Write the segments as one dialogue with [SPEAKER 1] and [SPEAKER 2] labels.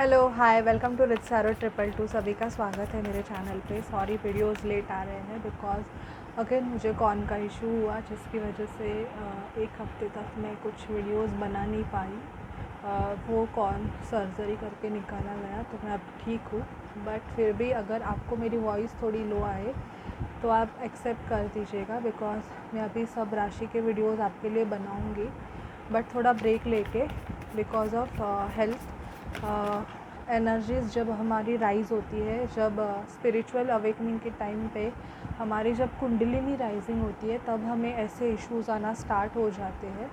[SPEAKER 1] Hello hi welcome to रिच सैरो 222। सभी का स्वागत है मेरे चैनल पे। सॉरी वीडियोस लेट आ रहे हैं बिकॉज अगेन मुझे कॉन का इशू हुआ, जिसकी वजह से एक हफ्ते तक मैं कुछ वीडियोस बना नहीं पाई। वो कॉन सर्जरी करके निकाला गया तो मैं अब ठीक हूँ, बट फिर भी अगर आपको मेरी वॉइस थोड़ी लो आए तो आप एक्सेप्ट कर दीजिएगा बिकॉज मैं अभी सब राशि के वीडियोस आपके लिए बनाऊँगी, बट थोड़ा ब्रेक लेके बिकॉज ऑफ हेल्थ। एनर्जीज़ जब हमारी राइज़ होती है, जब स्पिरिचुअल अवेकनिंग के टाइम पे हमारी जब कुंडलिनी राइजिंग होती है, तब हमें ऐसे इश्यूज़ आना स्टार्ट हो जाते हैं।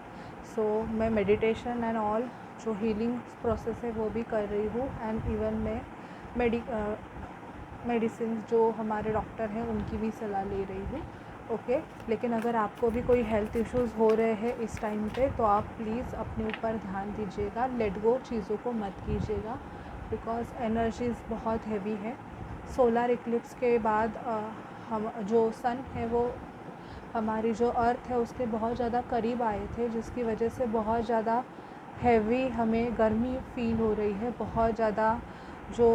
[SPEAKER 1] सो मैं मेडिटेशन एंड ऑल जो हीलिंग प्रोसेस है वो भी कर रही हूँ, एंड इवन मैं मेडिसिन जो हमारे डॉक्टर हैं उनकी भी सलाह ले रही हूँ। ओके लेकिन अगर आपको भी कोई हेल्थ इश्यूज़ हो रहे हैं इस टाइम पे तो आप प्लीज़ अपने ऊपर ध्यान दीजिएगा, लेट गो चीज़ों को मत कीजिएगा बिकॉज एनर्जीज़ बहुत हैवी है। सोलर इक्लिप्स के बाद हम जो सन है वो हमारी जो अर्थ है उसके बहुत ज़्यादा करीब आए थे, जिसकी वजह से बहुत ज़्यादा हैवी हमें गर्मी फील हो रही है। बहुत ज़्यादा जो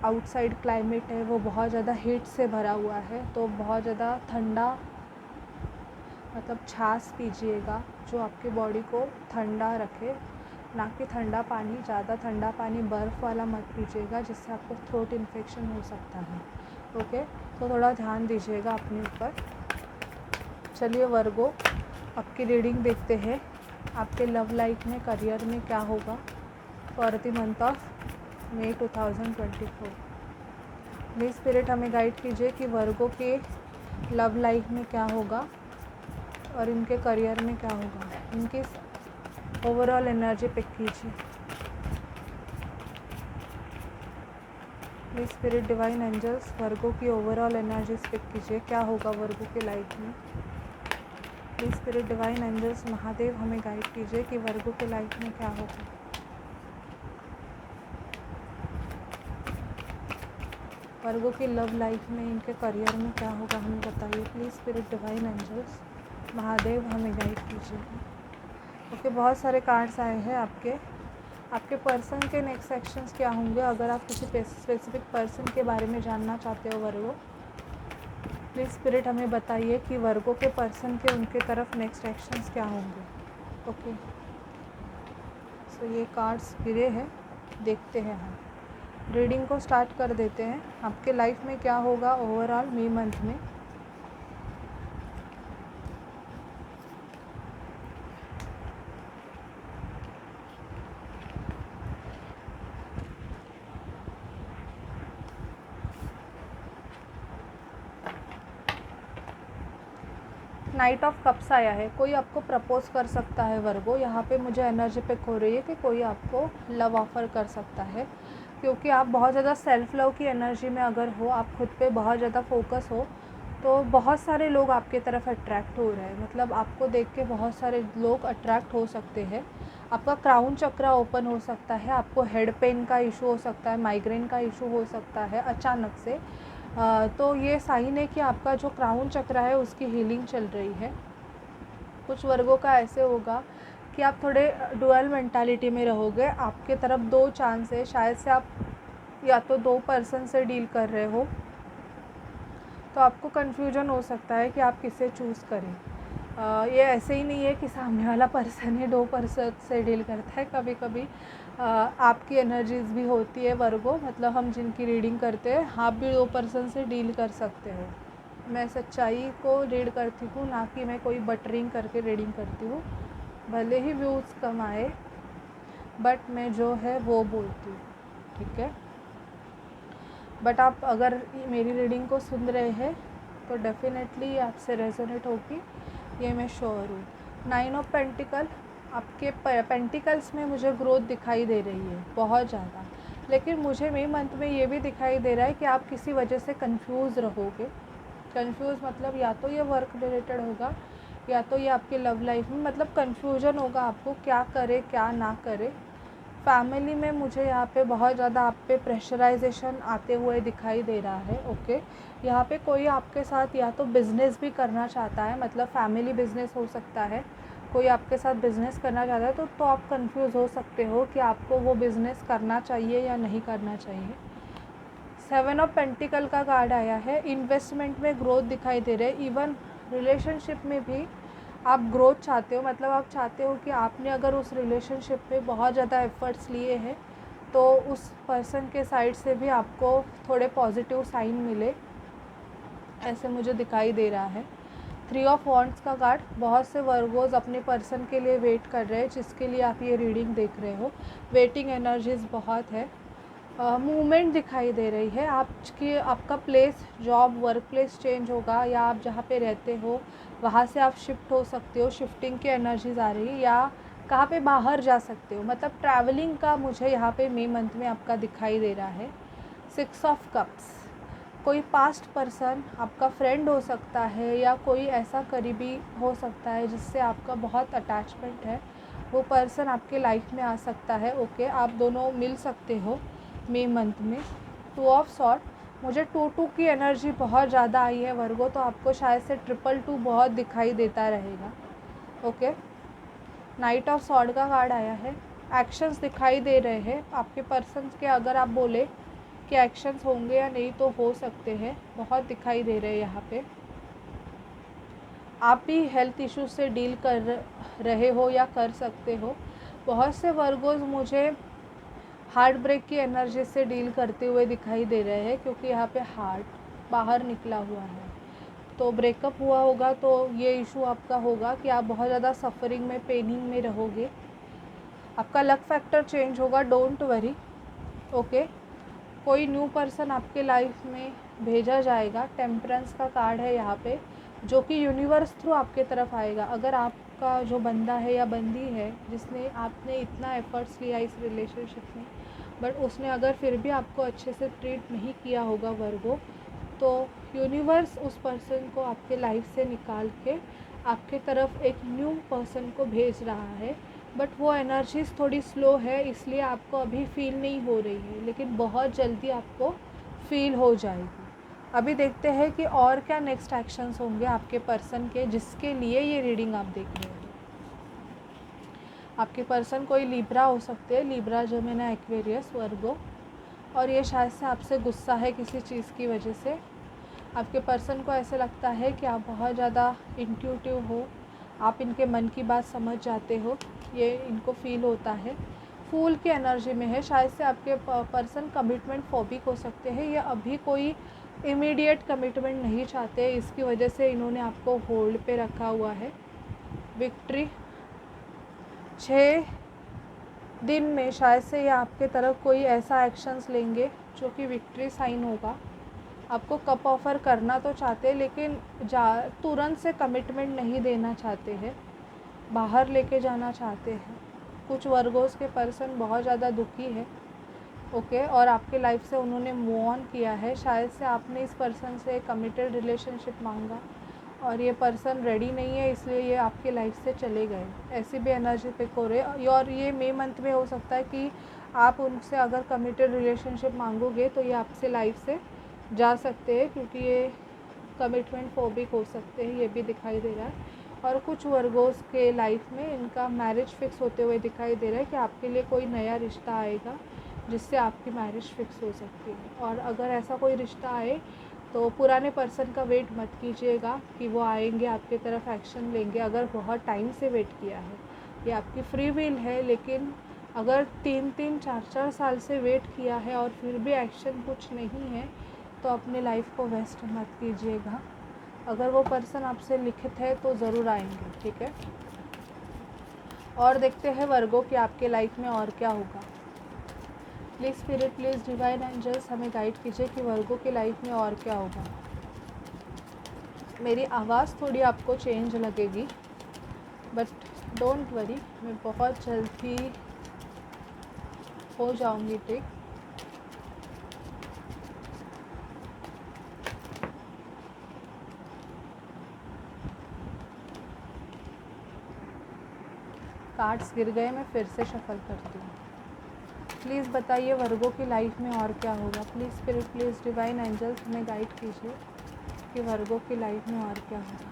[SPEAKER 1] आउटसाइड क्लाइमेट है वो बहुत ज़्यादा हीट से भरा हुआ है, तो बहुत ज़्यादा ठंडा मतलब छाछ पीजिएगा जो आपके बॉडी को ठंडा रखे, ना कि ठंडा पानी। ज़्यादा ठंडा पानी बर्फ़ वाला मत पीजिएगा, जिससे आपको थ्रोट इन्फेक्शन हो सकता है। ओके तो थोड़ा ध्यान दीजिएगा अपने ऊपर। चलिए वर्गो, आपकी रीडिंग देखते हैं। आपके लव लाइफ में, करियर में क्या होगा for the month of May 2024। Please spirit हमें गाइड कीजिए कि वर्गो के लव लाइफ में क्या होगा और इनके करियर में क्या होगा। इनकी ओवरऑल एनर्जी पिक कीजिए प्लीज़। स्पिरिट डिवाइन एंजल्स वर्गो की ओवरऑल एनर्जीज पिक कीजिए, क्या होगा वर्गो के लाइफ में। Please spirit divine angels Mahadev हमें गाइड कीजिए कि वर्गो के लाइफ में क्या होगा। वर्गो की लव लाइफ में, इनके करियर में क्या होगा हमें बताइए please. Spirit divine angels Mahadev हमें गाइड कीजिए। ओके बहुत सारे कार्ड्स आए हैं आपके पर्सन के नेक्स्ट एक्शंस क्या होंगे। अगर आप किसी स्पेसिफिक पर्सन के बारे में जानना चाहते हो वर्गो, प्लीज़ स्पिरिट हमें बताइए कि वर्गो के पर्सन के उनके तरफ नेक्स्ट एक्शंस क्या होंगे। ओके सो ये कार्ड्स गिरे हैं, देखते हैं हम रीडिंग को स्टार्ट कर देते हैं। आपके लाइफ में क्या होगा ओवरऑल मई मंथ में। नाइट ऑफ कप्स आया है। कोई आपको प्रपोज कर सकता है वर्गो। यहाँ पे मुझे एनर्जी पिक हो रही है कि कोई आपको लव ऑफ़र कर सकता है, क्योंकि आप बहुत ज़्यादा सेल्फ लव की एनर्जी में अगर हो, आप खुद पे बहुत ज़्यादा फोकस हो, तो बहुत सारे लोग आपके तरफ अट्रैक्ट हो रहे हैं। मतलब आपको देख के बहुत सारे लोग अट्रैक्ट हो सकते हैं। आपका क्राउन चक्रा ओपन हो सकता है, आपको हेड पेन का इशू हो सकता है, माइग्रेन का इशू हो सकता है अचानक से। तो ये साइन है कि आपका जो क्राउन चक्र है उसकी हीलिंग चल रही है। कुछ वर्गों का ऐसे होगा कि आप थोड़े डुअल मेंटालिटी में रहोगे। आपके तरफ दो चांस है, शायद से आप या तो दो पर्सन से डील कर रहे हो, तो आपको कन्फ्यूजन हो सकता है कि आप किसे चूज़ करें। ये ऐसे ही नहीं है कि सामने वाला पर्सन ही दो पर्सन से डील करता है। कभी कभी आपकी एनर्जीज़ भी होती है वर्गो, मतलब हम जिनकी रीडिंग करते हैं, आप भी दो पर्सन से डील कर सकते हो। मैं सच्चाई को रीड करती हूँ, ना कि मैं कोई बटरिंग करके रीडिंग करती हूँ। भले ही व्यूज़ कम आए, बट मैं जो है वो बोलती हूँ, ठीक है। बट आप अगर मेरी रीडिंग को सुन रहे हैं तो डेफिनेटली आपसे रेजोनेट होगी, ये मैं श्योर हूँ। 9 ऑफ पेंटिकल, आपके पेंटिकल्स में मुझे ग्रोथ दिखाई दे रही है बहुत ज़्यादा, लेकिन मुझे मई मंथ में ये भी दिखाई दे रहा है कि आप किसी वजह से कंफ्यूज रहोगे। कंफ्यूज मतलब या तो ये वर्क रिलेटेड होगा, या तो ये आपके लव लाइफ में, मतलब कंफ्यूजन होगा आपको क्या करे क्या ना करे। फैमिली में मुझे यहाँ पे बहुत ज़्यादा आप पे प्रेशराइजेशन आते हुए दिखाई दे रहा है। ओके यहाँ पे कोई आपके साथ या तो बिज़नेस भी करना चाहता है, मतलब फैमिली बिज़नेस हो सकता है, कोई आपके साथ बिज़नेस करना चाहता है तो आप कंफ्यूज हो सकते हो कि आपको वो बिज़नेस करना चाहिए या नहीं करना चाहिए। 7 ऑफ पेंटिकल का कार्ड आया है। इन्वेस्टमेंट में ग्रोथ दिखाई दे रहा है। इवन रिलेशनशिप में भी आप ग्रोथ चाहते हो, मतलब आप चाहते हो कि आपने अगर उस रिलेशनशिप में बहुत ज़्यादा एफ़र्ट्स लिए हैं तो उस पर्सन के साइड से भी आपको थोड़े पॉजिटिव साइन मिले, ऐसे मुझे दिखाई दे रहा है। 3 ऑफ वॉन्ड्स का कार्ड, बहुत से वर्गोज़ अपने पर्सन के लिए वेट कर रहे हैं जिसके लिए आप ये रीडिंग देख रहे हो। वेटिंग एनर्जीज़ बहुत है। मूवमेंट दिखाई दे रही है। आपका place, job, work place change होगा, या आप जहाँ पे रहते हो वहाँ से आप शिफ्ट हो सकते हो। शिफ्टिंग की एनर्जीज़ आ रही है, या कहाँ पे बाहर जा सकते हो, मतलब ट्रैवलिंग का मुझे यहाँ पे मई मंथ में आपका दिखाई दे रहा है। 6 ऑफ कप्स, कोई पास्ट पर्सन आपका फ्रेंड हो सकता है या कोई ऐसा करीबी हो सकता है जिससे आपका बहुत अटैचमेंट है, वो पर्सन आपके लाइफ में आ सकता है। ओके, आप दोनों मिल सकते हो मई मंथ में। 2 ऑफ सॉर्ड, मुझे 2-2 की एनर्जी बहुत ज़्यादा आई है वर्गो, तो आपको शायद से 2-2 बहुत दिखाई देता रहेगा। ओके, नाइट ऑफ सॉर्ड का कार्ड आया है। एक्शंस दिखाई दे रहे हैं आपके पर्सन के, अगर आप बोले कि एक्शंस होंगे या नहीं तो हो सकते हैं, बहुत दिखाई दे रहे हैं यहाँ पे। आप भी हेल्थ इश्यूज से डील कर रहे हो या कर सकते हो। बहुत से वर्गोज़ मुझे हार्ट ब्रेक की एनर्जी से डील करते हुए दिखाई दे रहे हैं, क्योंकि यहाँ पे हार्ट बाहर निकला हुआ है। तो ब्रेकअप हुआ होगा तो ये इशू आपका होगा कि आप बहुत ज़्यादा सफरिंग में, पेनिंग में रहोगे। आपका लक फैक्टर चेंज होगा, डोंट वरी। ओके, कोई न्यू पर्सन आपके लाइफ में भेजा जाएगा। टेम्परेंस का कार्ड है यहाँ पे, जो कि यूनिवर्स थ्रू आपके तरफ आएगा। अगर आपका जो बंदा है या बंदी है जिसने आपने इतना एफर्ट्स लिया इस रिलेशनशिप में, बट उसने अगर फिर भी आपको अच्छे से ट्रीट नहीं किया होगा वर्गो, तो यूनिवर्स उस पर्सन को आपके लाइफ से निकाल के आपके तरफ एक न्यू पर्सन को भेज रहा है। बट वो एनर्जीज़ थोड़ी स्लो है, इसलिए आपको अभी फील नहीं हो रही है, लेकिन बहुत जल्दी आपको फील हो जाएगी। अभी देखते हैं कि और क्या नेक्स्ट एक्शंस होंगे आपके पर्सन के, जिसके लिए ये रीडिंग आप देख रहे हो। आपके पर्सन कोई लिब्रा हो सकते हैं, लिब्रा, जेमिनी, एक्वेरियस, वर्गो, और ये शायद से आपसे गुस्सा है किसी चीज़ की वजह से। आपके पर्सन को ऐसे लगता है कि आप बहुत ज़्यादा इंट्यूटिव हो, आप इनके मन की बात समझ जाते हो, ये इनको फील होता है। फूल की एनर्जी में है। शायद से आपके पर्सन कमिटमेंट फोबिक हो सकते हैं, या अभी कोई इमीडिएट कमिटमेंट नहीं चाहते, इसकी वजह से इन्होंने आपको होल्ड पे रखा हुआ है। विक्ट्री, 6 दिन में शायद से ये आपके तरफ कोई ऐसा एक्शंस लेंगे जो कि विक्ट्री साइन होगा। आपको कप ऑफ़र करना तो चाहते हैं, लेकिन तुरंत से कमिटमेंट नहीं देना चाहते हैं, बाहर लेके जाना चाहते हैं। कुछ वर्गोस के पर्सन बहुत ज़्यादा दुखी है। ओके, और आपके लाइफ से उन्होंने मूव ऑन किया है। शायद से आपने इस पर्सन से कमिटेड रिलेशनशिप मांगा और ये पर्सन रेडी नहीं है, इसलिए ये आपके लाइफ से चले गए। ऐसी भी एनर्जी पिक हो रही है। और ये मई मंथ में हो सकता है कि आप उनसे अगर कमिटेड रिलेशनशिप मांगोगे तो ये आपसे लाइफ से जा सकते हैं, क्योंकि ये कमिटमेंट फोबिक हो सकते हैं, ये भी दिखाई दे रहा है। और कुछ वर्गोस के लाइफ में इनका मैरिज फिक्स होते हुए दिखाई दे रहा है कि आपके लिए कोई नया रिश्ता आएगा जिससे आपकी मैरिज फिक्स हो सकती है। और अगर ऐसा कोई रिश्ता आए तो पुराने पर्सन का वेट मत कीजिएगा कि वो आएंगे आपके तरफ एक्शन लेंगे। अगर बहुत टाइम से वेट किया है, ये आपकी फ्री विल है, लेकिन अगर 3-3, 4-4 साल से वेट किया है और फिर भी एक्शन कुछ नहीं है, तो अपने लाइफ को वेस्ट मत कीजिएगा। अगर वो पर्सन आपसे लिखित है तो ज़रूर आएंगे, ठीक है। और देखते हैं वर्गो कि आपके लाइफ में और क्या होगा। Please spirit, please divine angels हमें गाइड कीजिए कि वर्गो की लाइफ में और क्या होगा। मेरी आवाज़ थोड़ी आपको चेंज लगेगी, बट डोंट वरी, मैं बहुत जल्दी हो जाऊंगी ठीक। कार्ड्स गिर गए, मैं फिर से शफल करती हूँ। प्लीज़ बताइए वर्गो की लाइफ में और क्या होगा। Please spirit, please divine angels हमें गाइड कीजिए कि वर्गो की लाइफ में और क्या होगा।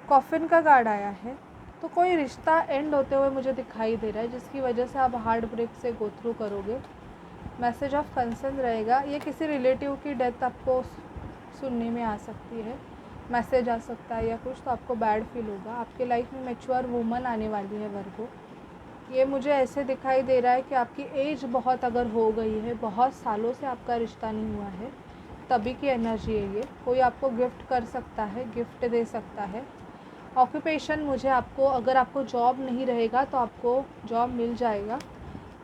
[SPEAKER 1] कॉफिन का कार्ड आया है, तो कोई रिश्ता एंड होते हुए मुझे दिखाई दे रहा है, जिसकी वजह से आप हार्ट ब्रेक से गो थ्रू करोगे। मैसेज ऑफ कंसर्न रहेगा, ये किसी रिलेटिव की डेथ आपको सुनने में आ सकती है, मैसेज आ सकता है या कुछ, तो आपको बैड फील होगा। आपके लाइफ में मैच्योर वूमन आने वाली है वर्गो। ये मुझे ऐसे दिखाई दे रहा है कि आपकी एज बहुत अगर हो गई है, बहुत सालों से आपका रिश्ता नहीं हुआ है, तभी की एनर्जी है ये। कोई आपको गिफ्ट कर सकता है, गिफ्ट दे सकता है। ऑक्यूपेशन मुझे आपको, अगर आपको जॉब नहीं रहेगा तो आपको जॉब मिल जाएगा।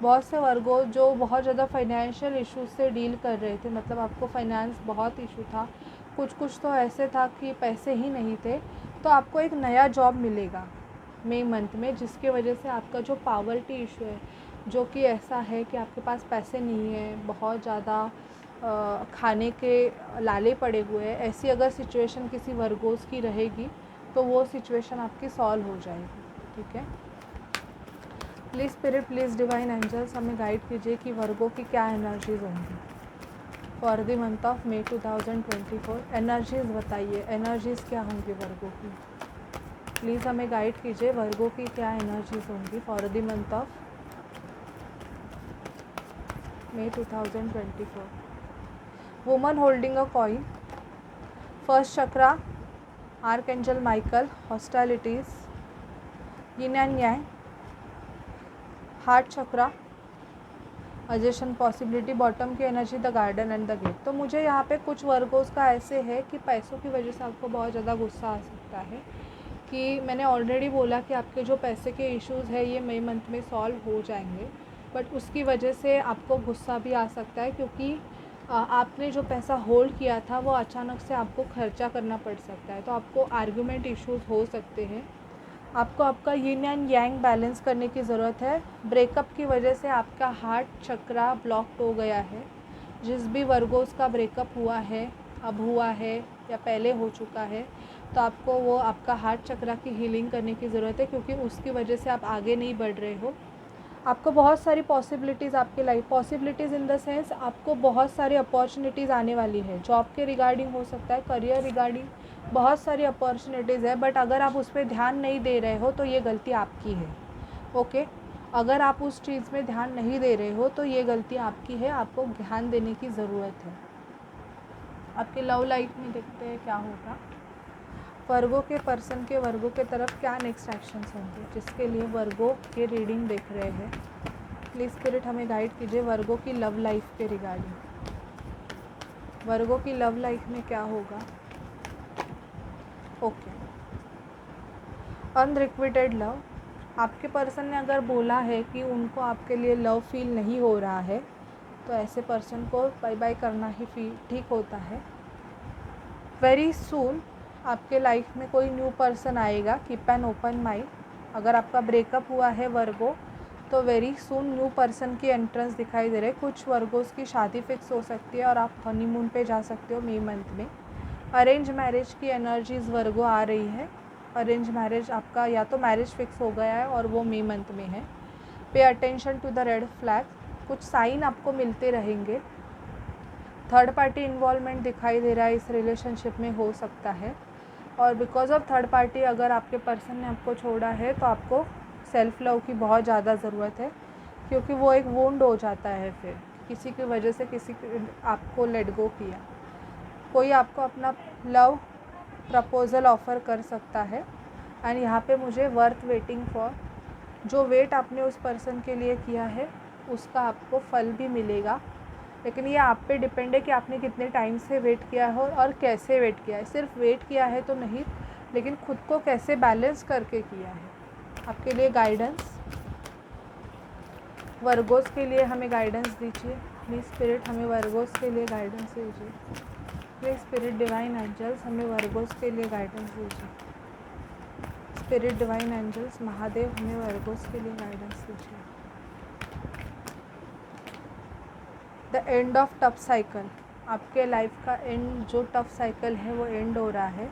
[SPEAKER 1] बहुत से वर्गो जो बहुत ज़्यादा फाइनेंशियल इश्यूज से डील कर रहे थे, मतलब आपको फाइनेंस बहुत इशू था, कुछ तो ऐसे था कि पैसे ही नहीं थे, तो आपको एक नया जॉब मिलेगा मई मंथ में, जिसकी वजह से आपका जो पावर्टी इशू है, जो कि ऐसा है कि आपके पास पैसे नहीं है, बहुत ज़्यादा खाने के लाले पड़े हुए हैं, ऐसी अगर सिचुएशन किसी वर्गोस की रहेगी तो वो सिचुएशन आपकी सॉल्व हो जाएगी। ठीक है, please spirit, please divine angels हमें गाइड कीजिए कि वर्गो की क्या एनर्जीज़ होंगी for the month of May 2024। Energies बताइए, एनर्जीज़ क्या होंगी वर्गो की। प्लीज़ हमें गाइड कीजिए वर्गो की क्या एनर्जीज़ होंगी for the month of May 2024। Woman holding a coin, first chakra, archangel Michael, hostilities, yin and yang, heart chakra, agitation possibility, bottom की energy, the garden and the gate. तो मुझे यहाँ पे कुछ वर्गोस का ऐसे है कि पैसों की वजह से आपको बहुत ज़्यादा गुस्सा आ सकता है, कि मैंने ऑलरेडी बोला कि आपके जो पैसे के इश्यूज़ है ये मई मंथ में सॉल्व हो जाएंगे, बट उसकी वजह से आपको गुस्सा भी आ सकता है, क्योंकि आपने जो पैसा होल्ड किया था वो अचानक से आपको खर्चा करना पड़ सकता है, तो आपको आर्गुमेंट इश्यूज़ हो सकते हैं। आपको आपका यिन एंड यांग बैलेंस करने की ज़रूरत है। ब्रेकअप की वजह से आपका हार्ट चक्रा ब्लॉक्ड हो गया है। जिस भी वर्गोस का ब्रेकअप हुआ है, अब हुआ है या पहले हो चुका है, तो आपको वो आपका हार्ट चक्रा की हीलिंग करने की ज़रूरत है, क्योंकि उसकी वजह से आप आगे नहीं बढ़ रहे हो। आपको बहुत सारी पॉसिबिलिटीज़ आपके life, possibilities in the sense आपको बहुत सारी अपॉर्चुनिटीज़ आने वाली है। जॉब के रिगार्डिंग हो सकता है, करियर रिगार्डिंग बहुत सारी अपॉर्चुनिटीज़ है, बट अगर आप उस पर ध्यान नहीं दे रहे हो तो ये गलती आपकी है। ओके, अगर आप उस चीज़ में ध्यान नहीं दे रहे हो तो ये गलती आपकी है, आपको ध्यान देने की ज़रूरत है। आपके लव लाइफ में देखते हैं क्या होगा। वर्गो के पर्सन के वर्गो के तरफ क्या नेक्स्ट एक्शंस होंगे, जिसके लिए वर्गो के रीडिंग देख रहे हैं। प्लीज़ स्पिरिट हमें गाइड कीजिए वर्गो की लव लाइफ के रिगार्डिंग। वर्गो की लव लाइफ में क्या होगा। Okay, unrequited love. आपके पर्सन ने अगर बोला है कि उनको आपके लिए लव फील नहीं हो रहा है, तो ऐसे पर्सन को बाय बाय करना ही ठीक होता है। वेरी सून आपके लाइफ में कोई न्यू पर्सन आएगा, कीप एन ओपन माइंड। अगर आपका ब्रेकअप हुआ है वर्गो, तो वेरी सून न्यू पर्सन की एंट्रेंस दिखाई दे रहे हैं। कुछ वर्गोस की शादी फिक्स हो सकती है और आप हनीमून पे जा सकते हो मई मंथ में। अरेंज मैरिज की एनर्जीज़ वर्गो आ रही है। अरेंज मैरिज आपका या तो मैरिज फिक्स हो गया है और वो मई मंथ में है। Pay attention to the red flag, कुछ साइन आपको मिलते रहेंगे। थर्ड पार्टी इन्वॉल्वमेंट दिखाई दे रहा है इस रिलेशनशिप में, हो सकता है। और बिकॉज़ ऑफ थर्ड पार्टी अगर आपके पर्सन ने आपको छोड़ा है तो आपको सेल्फ लव की बहुत ज़्यादा ज़रूरत है, क्योंकि वो एक वुंड हो जाता है फिर किसी की वजह से, किसी आपको लेट गो किया। कोई आपको अपना लव प्रपोज़ल ऑफ़र कर सकता है, एंड यहाँ पे मुझे वर्थ वेटिंग फॉर, जो वेट आपने उस पर्सन के लिए किया है उसका आपको फल भी मिलेगा। लेकिन ये आप पे डिपेंड है कि आपने कितने टाइम से वेट किया हो और कैसे वेट किया है। सिर्फ वेट किया है तो नहीं, लेकिन खुद को कैसे बैलेंस करके किया है। आपके लिए गाइडेंस वर्गोस के लिए हमें गाइडेंस दीजिए। प्लीज़ स्पिरिट हमें वर्गोस के लिए गाइडेंस दीजिए। प्लीज़ स्पिरिट डिवाइन एंजल्स हमें वर्गोस के लिए गाइडेंस दीजिए। स्पिरिट डिवाइन एंजल्स महादेव हमें वर्गोस के लिए गाइडेंस दीजिए। The end of tough cycle, आपके लाइफ का एंड, जो टफ साइकिल है वो एंड हो रहा है।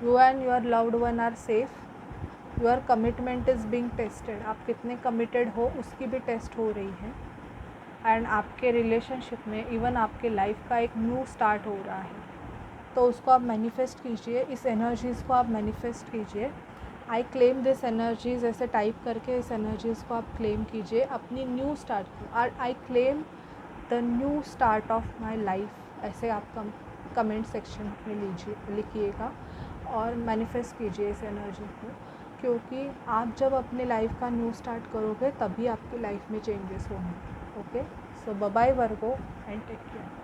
[SPEAKER 1] You and your loved one are safe. Your commitment is being tested, आप कितने कमिटेड हो उसकी भी टेस्ट हो रही है। एंड आपके रिलेशनशिप में इवन आपके लाइफ का एक न्यू स्टार्ट हो रहा है। तो उसको आप मैनिफेस्ट कीजिए, इस एनर्जीज़ को आप मैनिफेस्ट कीजिए। आई क्लेम दिस एनर्जीज़ ऐसे टाइप करके इस एनर्जीज़ को आप क्लेम कीजिए अपनी न्यू स्टार्ट की। I claim the new start of my life, ऐसे आप कमेंट सेक्शन में लिखिएगा और मैनिफेस्ट कीजिए इस एनर्जी को, क्योंकि आप जब अपने लाइफ का न्यू स्टार्ट करोगे तभी आपकी लाइफ में चेंजेस होंगे। Okay, so bye bye Virgo and take care.